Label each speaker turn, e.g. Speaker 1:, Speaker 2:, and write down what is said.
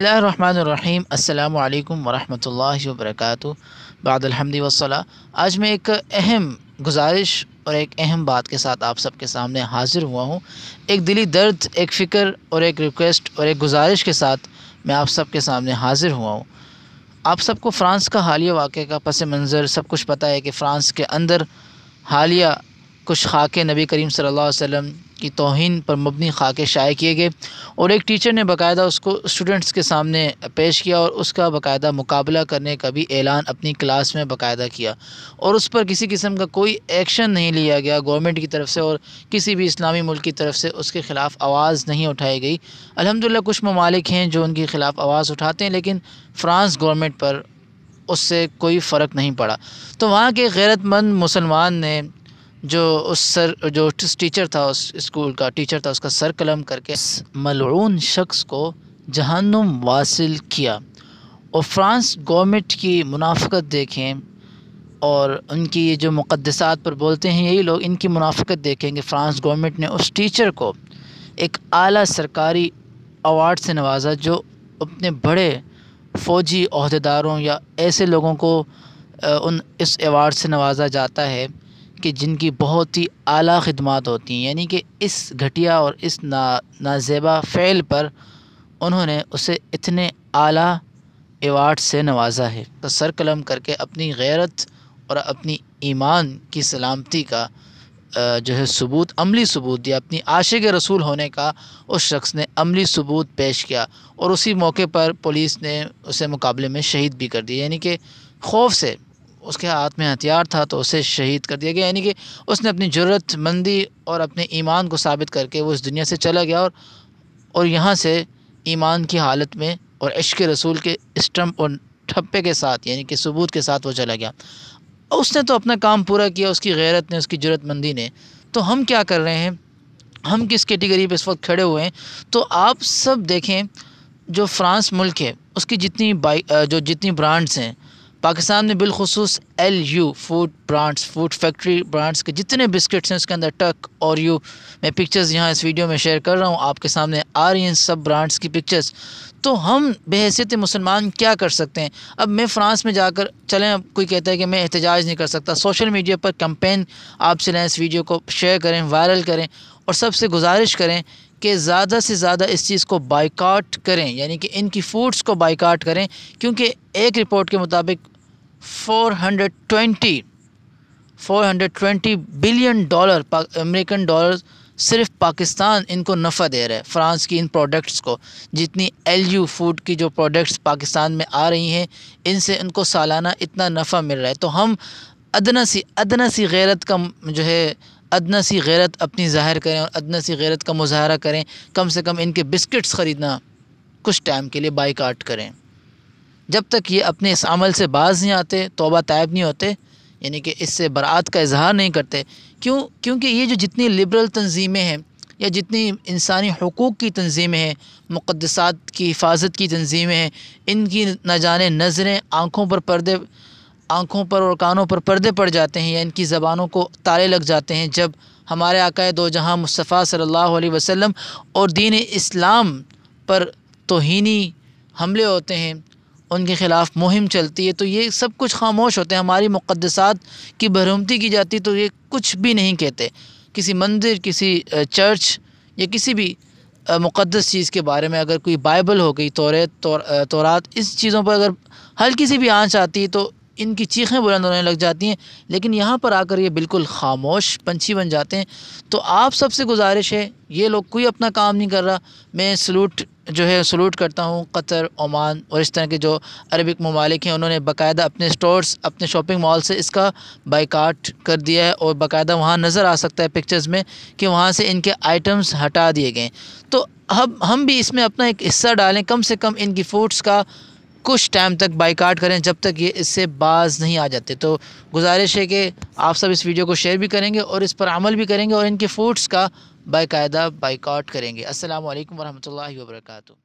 Speaker 1: बिस्मिल्लाहिर्रहमानिर्रहीम अस्सलामु अलैकुम वरहमतुल्लाहि वबरकातुहू। बाद अल्हम्दि वस्सला। आज मैं एक अहम गुजारिश और एक अहम बात के साथ आप सबके सामने हाज़िर हुआ हूँ। एक दिली दर्द, एक फ़िक्र और एक रिक्वेस्ट और एक गुजारिश के साथ मैं आप सबके सामने हाज़िर हुआ हूँ। आप सबको फ़्रांस का हालिया वाक़े का पस मंज़र सब कुछ पता है कि फ़्रांस के अंदर हालिया कुछ खाके नबी करीम सल्लल्लाहु अलैहि वसल्लम की तौहीन पर मबनी खाके शाये किए गए और एक टीचर ने बाकायदा उसको स्टूडेंट्स के सामने पेश किया और उसका बाकायदा मुकाबला करने का भी ऐलान अपनी क्लास में बाकायदा किया और उस पर किसी किस्म का कोई एक्शन नहीं लिया गया गवर्नमेंट की तरफ से और किसी भी इस्लामी मुल्क की तरफ से उसके ख़िलाफ़ आवाज़ नहीं उठाई गई। अल्हम्दुलिल्लाह कुछ ममालिक हैं जो उनके ख़िलाफ़ आवाज़ उठाते हैं, लेकिन फ़्रांस गवर्नमेंट पर उससे कोई फ़र्क नहीं पड़ा। तो वहाँ के गैरतमंद मुसलमान ने जो टीचर था, उस स्कूल का टीचर था, उसका सर कलम करके इस मलऊन शख्स को जहन्नुम वासिल किया। और फ़्रांस गवर्नमेंट की मुनाफ़िक़त देखें और उनकी ये जो मुक़द्दसात पर बोलते हैं यही लोग, इनकी मुनाफ़िक़त देखें कि फ़्रांस गवर्नमेंट ने उस टीचर को एक आला सरकारी अवार्ड से नवाजा जो अपने बड़े फ़ौजी ओहदेदारों या ऐसे लोगों को इस अवार्ड से नवाजा जाता है कि जिनकी बहुत ही आला ख़िदमात होती हैं। यानी कि इस घटिया और इस नाज़ेबा फ़ेल पर उन्होंने उसे इतने आला अवार्ड से नवाजा है। तो सर कलम करके अपनी गैरत और अपनी ईमान की सलामती का जो है सबूत, अमली सबूत दिया। अपनी आशिक़ रसूल होने का उस शख्स ने अमली सबूत पेश किया और उसी मौके पर पुलिस ने उसे मुकाबले में शहीद भी कर दिया। यानी कि खौफ से, उसके हाथ में हथियार था तो उसे शहीद कर दिया गया। यानी कि उसने अपनी ज़रूरतमंदी और अपने ईमान को साबित करके वो इस दुनिया से चला गया और यहाँ से ईमान की हालत में और इश्क़ रसूल के स्टम्प और ठप्पे के साथ, यानी कि सबूत के साथ वो चला गया। उसने तो अपना काम पूरा किया, उसकी गैरत ने, उसकी ज़रूरतमंदी ने। तो हम क्या कर रहे हैं, हम किस कैटेगरी पे इस वक्त खड़े हुए हैं? तो आप सब देखें, जो फ़्रांस मुल्क है उसकी जितनी ब्रांड्स हैं, पाकिस्तान में बिलखुसूस LU food brands, food factory brands के जितने बिस्किट्स हैं उसके अंदर टक और यू, मैं पिक्चर्स यहाँ इस वीडियो में शेयर कर रहा हूँ, आपके सामने आ रही हैं सब ब्रांड्स की पिक्चर्स। तो हम बहैसियत मुसलमान क्या कर सकते हैं? अब मैं फ़्रांस में जाकर, चलें, अब कोई कहता है कि मैं एहतजाज नहीं कर सकता, सोशल मीडिया पर कैंपेन आप चलाएं, इस वीडियो को शेयर करें, वायरल करें और सबसे गुजारिश करें कि ज़्यादा से ज़्यादा इस चीज़ को बाइकाट करें, यानी कि इनकी फ़ूड्स को बाइकाट करें। क्योंकि एक रिपोर्ट के मुताबिक 420 बिलियन डॉलर अमेरिकन डॉलर सिर्फ पाकिस्तान इनको नफ़ा दे रहा है, फ़्रांस की इन प्रोडक्ट्स को। जितनी LU फूड की जो प्रोडक्ट्स पाकिस्तान में आ रही हैं, इनसे इनको सालाना इतना नफ़ा मिल रहा है। तो हम अदना सी गैरत का जो है, अदना सी गैरत अपनी ज़ाहिर करें और अदना सी गैरत का मुज़ाहरा करें। कम से कम इनके बिस्किट्स ख़रीदना कुछ टाइम के लिए बाइकाट करें। जब तक ये अपने इस अमल से बाज़ नहीं आते, तौबा तायब नहीं होते, यानी कि इससे बरात का इजहार नहीं करते। क्योंकि ये जो जितनी लिबरल तंजीमें हैं या जितनी इंसानी हुकूक़ की तंजीमें हैं, मुक़द्दसात की हिफाजत की तंजीमें हैं, इनकी न जाने नज़रें आँखों पर और कानों पर पर्दे पड़ जाते हैं या इनकी ज़बानों को ताले लग जाते हैं जब हमारे आक़ाए दो जहाँ मुस्तफ़ा सल्लल्लाहु अलैहि वसल्लम और दीन इस्लाम पर तौहीनी हमले होते हैं, उनके ख़िलाफ़ मुहिम चलती है, तो ये सब कुछ खामोश होते हैं। हमारी मुक़द्दसात की बरहमती की जाती तो ये कुछ भी नहीं कहते। किसी मंदिर, किसी चर्च या किसी भी मुक़द्दस चीज़ के बारे में अगर कोई बाइबल हो गई, तौरात, इस चीज़ों पर अगर हल्की सी भी आँच आती है तो इनकी चीखें बुलंद होने लग जाती हैं। लेकिन यहाँ पर आकर ये बिल्कुल खामोश पंछी बन जाते हैं। तो आप सबसे गुजारिश है, ये लोग कोई अपना काम नहीं कर रहा। मैं सलूट करता हूँ कतर, ओमान और इस तरह के जो अरबिक ममालिक हैं, उन्होंने बाकायदा अपने स्टोर्स, अपने शॉपिंग मॉल से इसका बाइकाट कर दिया है और बाकायदा वहाँ नज़र आ सकता है पिक्चर्स में कि वहाँ से इनके आइटम्स हटा दिए गए। तो हम भी इसमें अपना एक हिस्सा डालें, कम से कम इनकी फूड्स का कुछ टाइम तक बाइकाट करें जब तक ये इससे बाज नहीं आ जाते। तो गुजारिश है कि आप सब इस वीडियो को शेयर भी करेंगे और इस पर अमल भी करेंगे और इनके फूड्स का बाकायदा बाइकाट करेंगे। अस्सलामु अलैकुम वरहमतुल्लाहि वबरकातुहू।